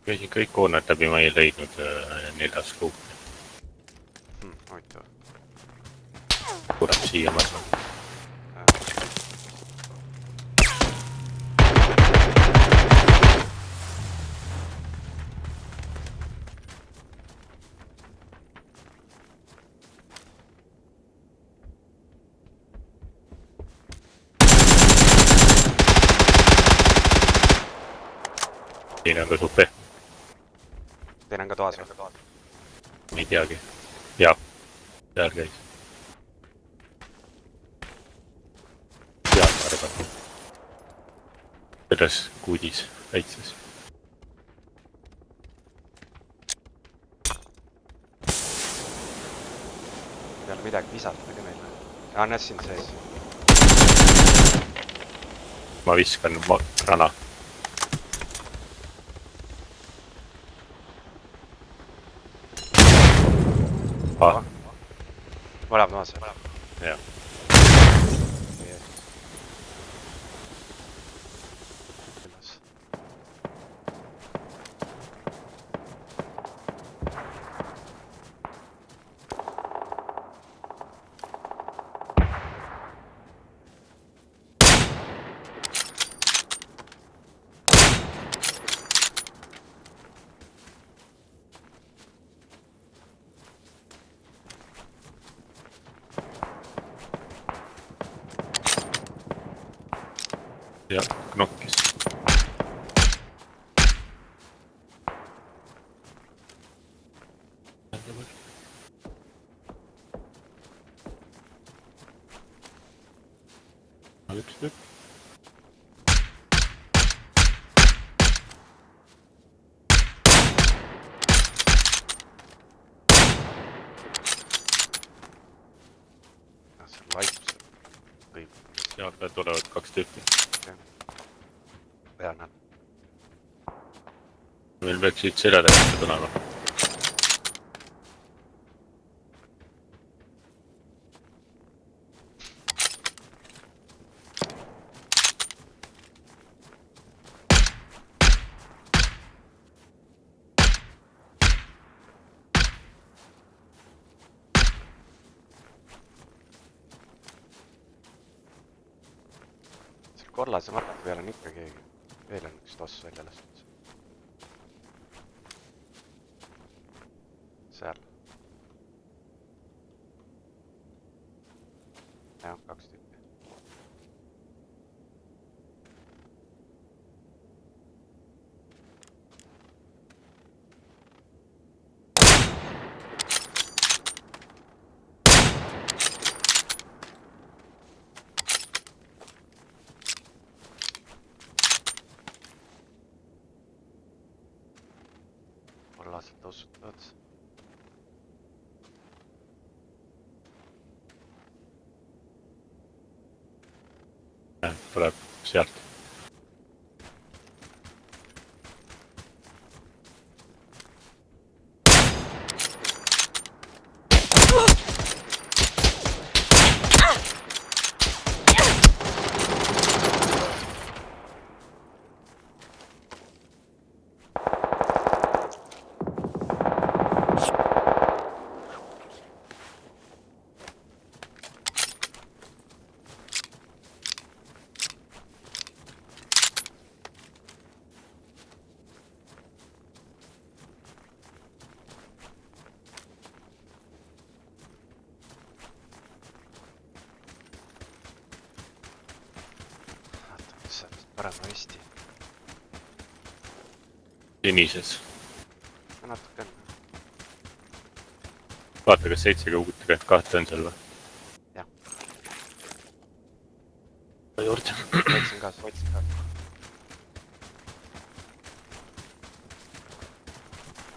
Käisin kõik hooned läbi, ma ei leidnud 4 skuupi. Huvitav. Kurat siia ma saan. Siin on ka supe. Teine on ka toas või? Ma ei teagi. Jaa, seal käis. Seal ma arvan. Selles kuudis väikses. Peale midagi visata ka meil. Aa, näed siin sees. Ma viskan rana. Mõleb noas. Jah. Ja knokkis. Üks tükk. See on laip. Sealt peal tulevad 2 tükki. Peal näen. Meil peaks siit selja tagasi tulema. Seal korlase marki peal on ikka keegi. Veel on üks toss välja lastud. Seal. Jah, 2 tükki. Korlased osutavad. Tuleb sealt. Parema Eesti. Sinises. Natuke on. Vaata, kas 7-62 on seal või? Jah. Juurde. Võtsin ka.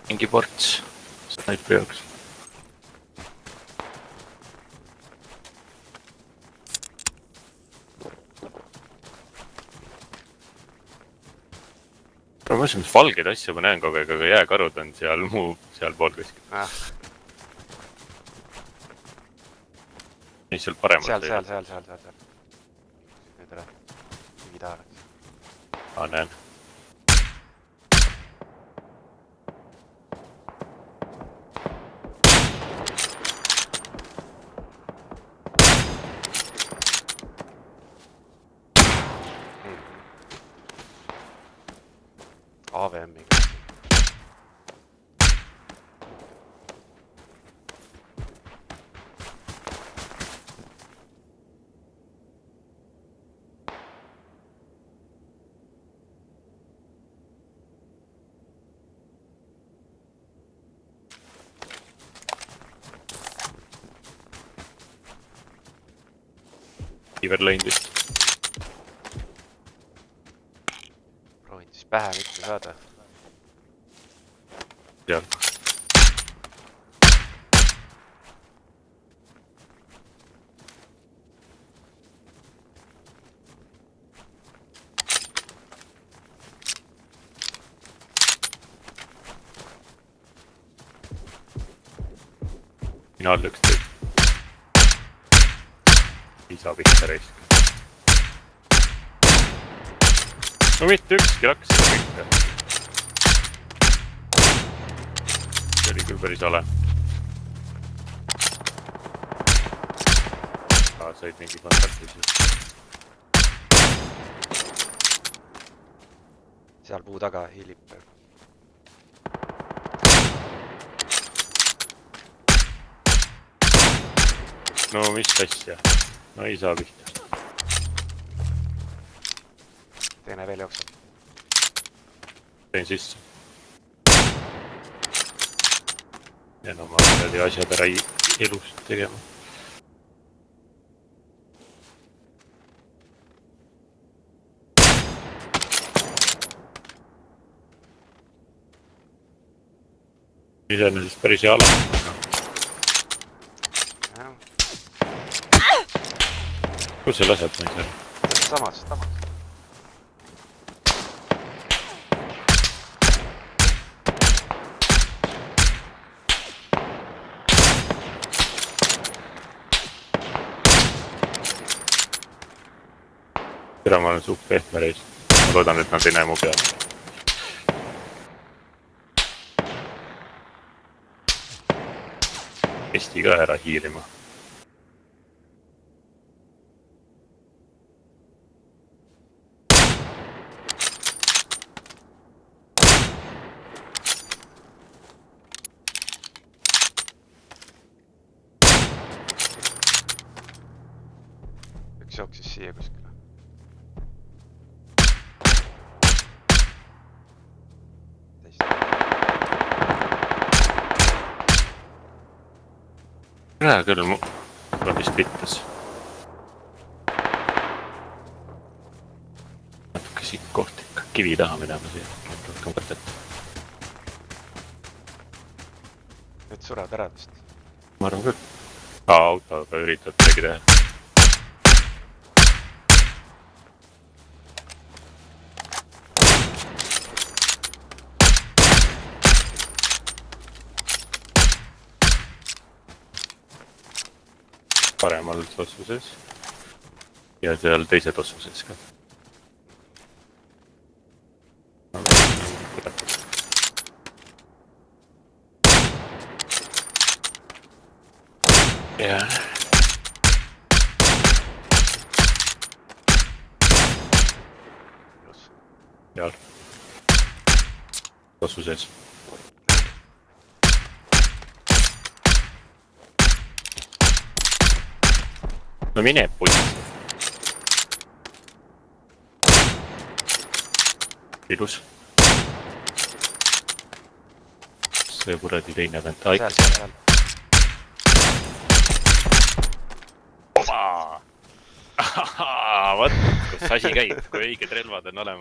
Mingi ports. Snaipri jaoks. Ma mõtlesin, mis valgeid asju ma näen kogu aeg, aga jääkarud on seal seal pool kuskil. Mis seal paremalt Seal. Nüüd ära. Mingi taha läks. Näen. AVM-iga. Iver lõind vist. Proovin siis pähe mitte saada. Seal. Finaal üks teeb. Ei saa pihta reisk. No mitte ükski laks seda pihta. See oli küll päris ale. Said mingi kontakti siis. Seal puu taga hiilib. No mis asja? No ei saa pihta. Teine veel jookseb. Teen sisse. Ja no ma pead ju asjad ära elust tegema. Iseenesest päris hea ala. Kus see laseb ma ei saa? Samas. Tere, ma olen suht pehme reis. Ma loodan, et nad ei näe mu peal. Eesti ka ära hiirima. Üks jooksis siia kuskile. Hea küll, mul vist pittas. Natuke siit koht ikka kivi taha minema siia. Rohkem võtet. Nüüd surevad ära vist. Ma arvan küll. Autoga üritad midagi teha. Paremal ossuses ja seal teised ossuses ka. Ja. Seal. Ossuses. No mine pull. Ilus. See kuradi teine vend. Seal. Opa! Võt, kus asi käib, kui õiged relvad on olemas.